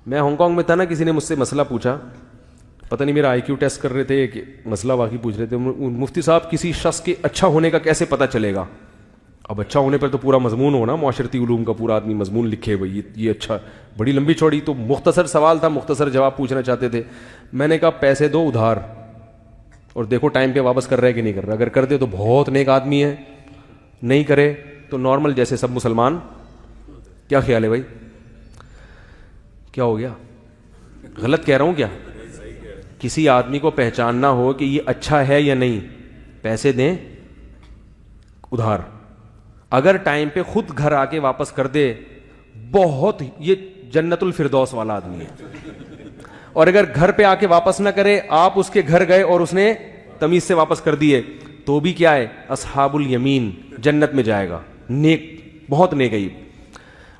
میں Hong Kong میں تھا نا, کسی نے مجھ سے مسئلہ پوچھا, پتہ نہیں میرا آئی کیو ٹیسٹ کر رہے تھے کہ مسئلہ واقعی پوچھ رہے تھے, مفتی صاحب کسی شخص کے اچھا ہونے کا کیسے پتہ چلے گا؟ اب اچھا ہونے پر تو پورا مضمون ہونا, معاشرتی علوم کا پورا آدمی مضمون لکھے بھائی یہ اچھا, بڑی لمبی چوڑی. تو مختصر سوال تھا, مختصر جواب پوچھنا چاہتے تھے. میں نے کہا پیسے دو ادھار اور دیکھو ٹائم پہ واپس کر رہا ہے کہ نہیں کر رہا. اگر کر دے تو بہت نیک آدمی ہے, نہیں کرے تو نارمل جیسے سب مسلمان. کیا خیال ہے بھائی؟ کیا ہو گیا؟ غلط کہہ رہا ہوں کیا؟ کسی آدمی کو پہچاننا ہو کہ یہ اچھا ہے یا نہیں, پیسے دیں ادھار. اگر ٹائم پہ خود گھر آ کے واپس کر دے, بہت یہ جنت الفردوس والا آدمی ہے. اور اگر گھر پہ آ کے واپس نہ کرے, آپ اس کے گھر گئے اور اس نے تمیز سے واپس کر دیے, تو بھی کیا ہے, اصحاب الیمین, جنت میں جائے گا, نیک, بہت نیک ہے.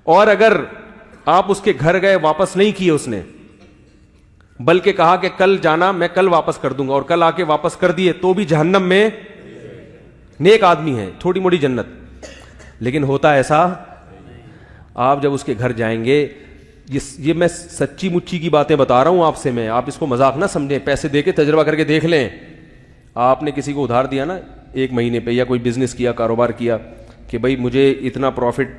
اور اگر آپ اس کے گھر گئے, واپس نہیں کیے اس نے, بلکہ کہا کہ کل جانا, میں کل واپس کر دوں گا, اور کل آ کے واپس کر دیے, تو بھی جہنم میں. نیک آدمی ہے, تھوڑی موڑی جنت. لیکن ہوتا ایسا, آپ جب اس کے گھر جائیں گے, یہ میں سچی مچی کی باتیں بتا رہا ہوں آپ سے, میں, آپ اس کو مذاق نہ سمجھیں, پیسے دے کے تجربہ کر کے دیکھ لیں. آپ نے کسی کو ادھار دیا نا 1 مہینے پہ, یا کوئی بزنس کیا, کاروبار کیا کہ بھائی مجھے اتنا پروفٹ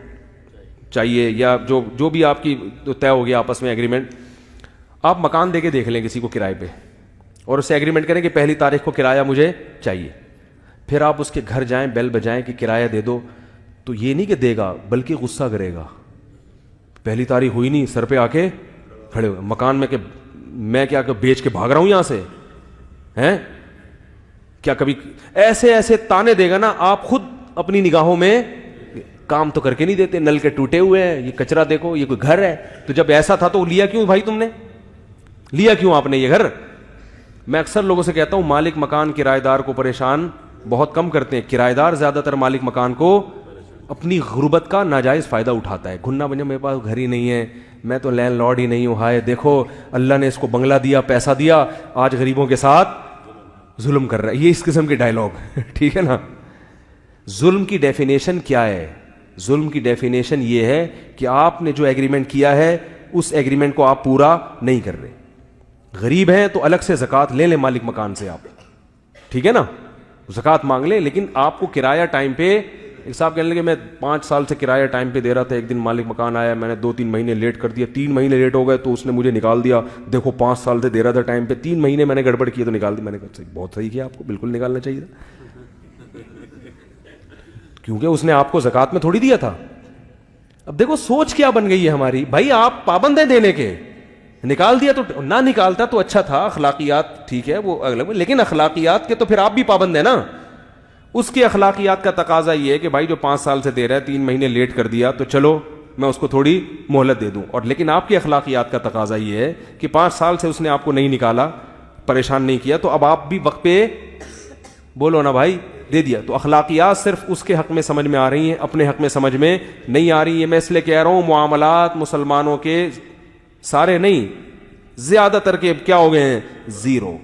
چاہیے, یا جو بھی آپ کی طے ہو گیا آپس میں ایگریمنٹ, آپ مکان دے کے دیکھ لیں کسی کو کرائے پہ, اور اس سے ایگریمنٹ کریں کہ 1 تاریخ کو کرایہ مجھے چاہیے. پھر آپ اس کے گھر جائیں, بیل بجائیں کہ کرایہ دے دو, تو یہ نہیں کہ دے گا, بلکہ غصہ کرے گا. 1 تاریخ ہوئی نہیں, سر پہ آ کے کھڑے ہوئے مکان میں, کہ میں کیا بیچ کے بھاگ رہا ہوں یہاں سے ہیں کیا. کبھی ایسے ایسے تانے دے گا نا, آپ خود اپنی نگاہوں میں کام تو کر کے نہیں دیتے, نل کے ٹوٹے ہوئے ہیں, یہ کچرا دیکھو, یہ کوئی گھر ہے. تو جب ایسا تھا تو لیا کیوں بھائی, تم نے لیا کیوں آپ نے یہ گھر؟ میں اکثر لوگوں سے کہتا ہوں, مالک مکان کرایہ دار کو پریشان بہت کم کرتے ہیں. کرایہ دار زیادہ تر مالک مکان کو اپنی غربت کا ناجائز فائدہ اٹھاتا ہے. گھننا بنیا, میرے پاس گھر ہی نہیں ہے, میں تو لینڈ لارڈ ہی نہیں ہوں, ہائے دیکھو اللہ نے اس کو بنگلہ دیا, پیسہ دیا, آج غریبوں کے ساتھ ظلم کر رہا ہے. یہ اس قسم کے ڈائلاگ, ٹھیک ہے نا. ظلم کی ڈیفینیشن کیا ہے؟ ظلم کی ڈیفینیشن یہ ہے کہ آپ نے جو ایگریمنٹ کیا ہے اس ایگریمنٹ کو آپ پورا نہیں کر رہے. غریب ہیں تو الگ سے زکوٰۃ لے لیں مالک مکان سے آپ, ٹھیک ہے نا, زکوٰۃ مانگ لیں. لیکن آپ کو کرایہ ٹائم پہ, ایک صاحب کہنے لگے میں 5 سال سے کرایہ ٹائم پہ دے رہا تھا, ایک دن مالک مکان آیا, میں نے 2-3 مہینے لیٹ کر دیا, 3 مہینے لیٹ ہو گئے تو اس نے مجھے نکال دیا. دیکھو 5 سال سے دے رہا تھا ٹائم پہ, 3 مہینے میں نے گڑبڑ کی تو نکال دی. میں نے کہا بہت صحیح کیا, آپ کو بالکل نکالنا چاہیے تھا, کیونکہ اس نے آپ کو زکوٰۃ میں تھوڑی دیا تھا. اب دیکھو سوچ کیا بن گئی ہے ہماری, بھائی آپ پابند ہیں دینے کے, نکال دیا تو نہ نکالتا تو اچھا تھا, اخلاقیات ٹھیک ہے وہ اگلا, لیکن اخلاقیات کے تو پھر آپ بھی پابند ہیں نا. اس کی اخلاقیات کا تقاضا یہ ہے کہ بھائی جو 5 سال سے دے رہا ہے, 3 مہینے لیٹ کر دیا تو چلو میں اس کو تھوڑی مہلت دے دوں. اور لیکن آپ کی اخلاقیات کا تقاضا یہ ہے کہ 5 سال سے اس نے آپ کو نہیں نکالا, پریشان نہیں کیا, تو اب آپ بھی وقت پہ بولو نا بھائی دے دیا. تو اخلاقیات صرف اس کے حق میں سمجھ میں آ رہی ہیں, اپنے حق میں سمجھ میں نہیں آ رہی ہیں. میں اس لیے کہہ رہا ہوں معاملات مسلمانوں کے سارے نہیں, زیادہ تر کے کیا ہو گئے ہیں, 0.